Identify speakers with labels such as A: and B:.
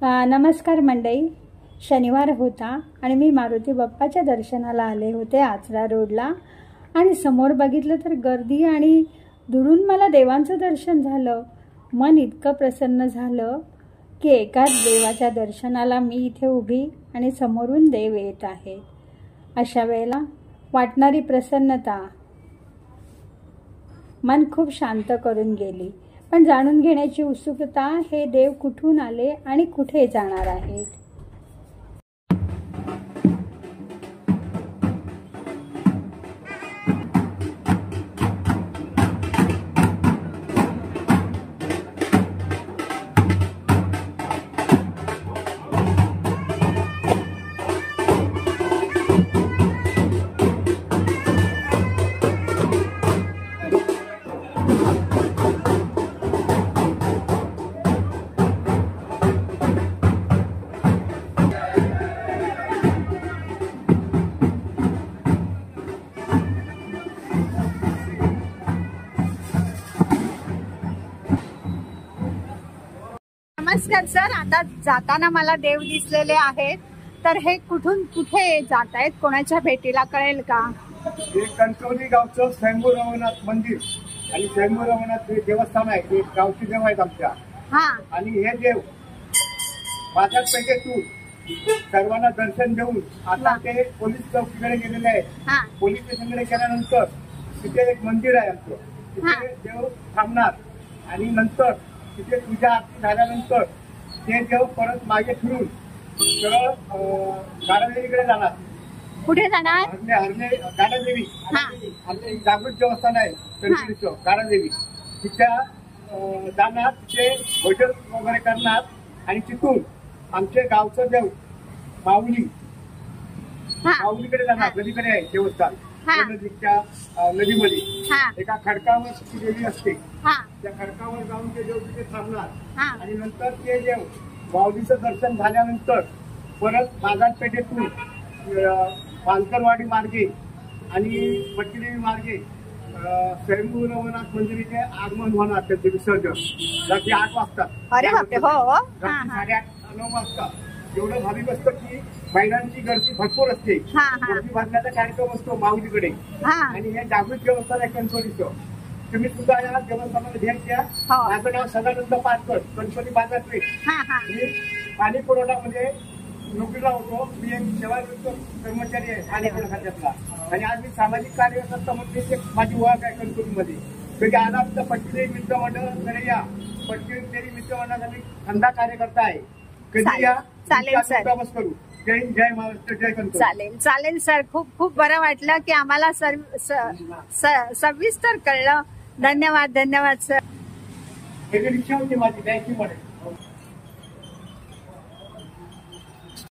A: नमस्कार मंडळी. शनिवार होता आणि मी मारुती बाप्पाच्या दर्शनाला आले होते आचरा रोडला. आणि समोर बघितलं तर गर्दी आणि दुरून मला देवांचं दर्शन झालं. मन इतकं प्रसन्न झालं की एकाच देवाच्या दर्शनाला मी इथे उभी आणि समोरून देव येत आहे. अशा वेळेला वाटणारी प्रसन्नता मन खूप शांत करून गेली. पण जाणून घेण्याची उत्सुकता, हे देव कुठून आले आणि कुठे जाणार आहेत. नमस्कार सर. आता जाताना मला देव दिसलेले आहेत, तर हे कुठून कुठे जात आहेत, कोणाच्या भेटीला कळेल का?
B: हे कणकवली गावचं स्वयंभू रघुनाथ मंदिर आणि स्वयंभू रघुनाथ देवस्थान आहे. ते गावची देव आहेत आमच्या. आणि हे देव बाजारपेठेतून सर्वांना दर्शन देऊन आता ते पोलीस चौकीकडे गेलेले आहेत. पोलीस स्टेशनकडे गेल्यानंतर तिथे एक मंदिर आहे आमचं. तिथे देव थांबणार आणि नंतर तिथे पूजा आरती झाल्यानंतर ते देव परत मागे फिरून सरळ गाडादेवीकडे जाणार.
A: कुठे जाणार?
B: हरणे गाडादेवी. आमचे जागृत देवस्थान आहे कणकवलीचं गाडादेवी. तिच्या जाणार, तिथे भजन वगैरे करणार आणि तिथून आमचे गावचं देव माऊलीकडे जाणार. नदीकडे आहे देवस्थान. नदीमध्ये एका खडकावर ती देवी असते. त्या खडकावर जाऊन ते देव तिथे थांबणार आणि नंतर ते देव माऊलीचं दर्शन झाल्यानंतर परत बाजारपेठेतून पालकरवाडी मार्गे आणि पट्टीदेवी मार्गे स्वयंभू रघुनाथ मंदिराचे आगमन होणार. त्याचे विसर्जन रात्री 8 वाजता. रात्री 8-9 वाजता एवढं भाविक असतं की महिलांची गर्दी भरपूर असते. गर्दी भरण्याचा कार्यक्रम असतो माऊलीकडे. आणि हे जागृत देवस्थान आहे कणकवलीचं. तुम्ही सुद्धा या देवस्थानाला भेट द्या. माझं नाव सदानंद पारकर, कणकवली बाजारपेठ. मी पाणी पुरवठामध्ये नोकरीला होतो. मी एक सेवानिवृत्त कर्मचारी आहे पाणी पुरवठा खात्यातला. आणि आज मी सामाजिक कार्यकर्त्यामध्ये माझी ओळख आहे कणकवलीमध्ये. म्हणजे आज आमचं पट्टीदेवी मित्र मंडळाकडे या. पट्टीदेवी मित्र मंडळाचा खंदा कार्यकर्ता आहे. कधी या.
A: चालेल सर.
B: करू. जय हिंद, जय महाराष्ट्र, जय कणकवली.
A: चालेल चालेल सर. खूप खूप बरं वाटलं की आम्हाला सविस्तर कळलं. धन्यवाद धन्यवाद सर.
B: रिक्षा होती माझी बँकेमध्ये.